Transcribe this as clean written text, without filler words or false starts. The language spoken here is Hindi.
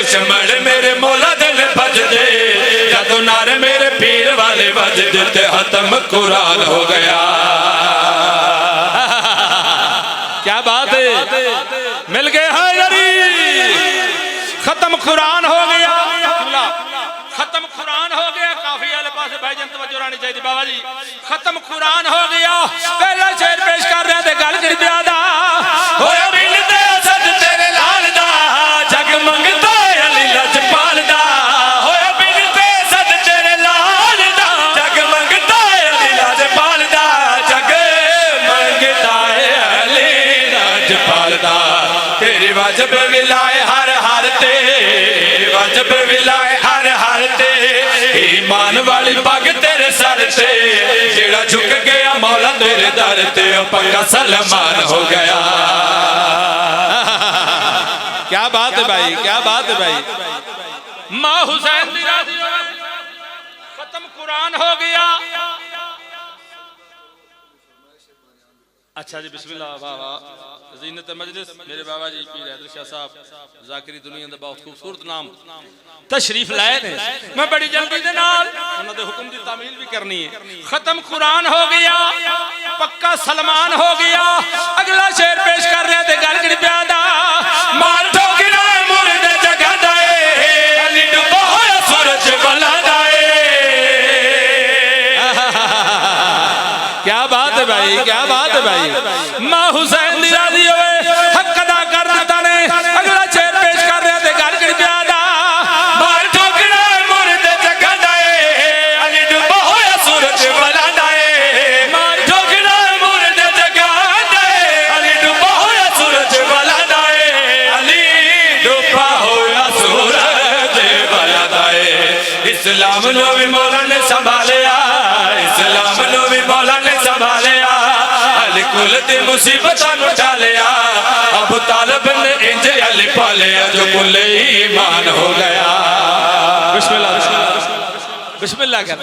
दुश्मन मेरे मौला दिल भजदे जदों नारे मेरे पीर वाले वजदे ते खत्म कुरान हो गया। क्या बात है, मिल गए हैदरी, खत्म कुरान हो गया, खत्म कुरान हो गया। काफी वाले पास भाईजान तवज्जो रहनी चाहिए बाबा जी। खत्म कुरान हो गया, पहला शेर पेश कर रहे थे गल कर प्यादा होया बिन दे सद तेरे लाल दा जग मंगता अली लजपाल दा होया बिन दे सद तेरे लाल दा जग मंगता अली लजपाल दा जग मंगता अली लजपाल दा तेरी वाजब विलाए हर हर ते वाजब विलाए हर हर ते ईमान वाली पग तेरे सर से जेड़ा झुक गया मौला तेरे दर ते पक्का सलमान हो गया। क्या बात है भाई, क्या बात है भाई। माँ हुसैन दी राज़ी हो, खत्म कुरान हो गया। अच्छा जी बिस्मिल्लाह, वाह वाह, ज़ीनत मजलिस मेरे बाबा जी पीर हैदर शाह साहब ज़ाकिरी दुनिया दा बहुत खूबसूरत नाम तशरीफ लाए ने। मैं बड़ी जल्दी दे नाल उन्हां दे हुक्म दी तामील भी करनी है। खत्म कुरान हो गया, पक्का सलमान हो गया। अगला शेर पेश कर रहे थे गल कर प्यादा मार ठोकना मुर्दे जगह दाए अली डुबा होया सूरज बला दाए। क्या बात है भाई, क्या बात है भाई। माँ हुसैन दी राज़ी होवे हक अदा कर देता ने। अगला शेर पेश कर रहे थे गल कर प्यादा मार ठोकना मुर्दे जगह दाए अली डुबा होया सूरज बला दाए मार ठोकना मुर्दे जगह दाए अली डुबा होया सूरज बला दाए अली डुबा होया सूरज बला दाए। इस्लाम नो भी मौला ने संभालिया, इस्लाम नो भी मौला ने संभालिया। अली कुल दी मुसीबतां नु टालिया, अबू तालिब ने इंज अली पालिया जो कुल ईमान हो गया। बिस्मिल्लाह बिस्मिल्लाह बिस्मिल्लाह कर।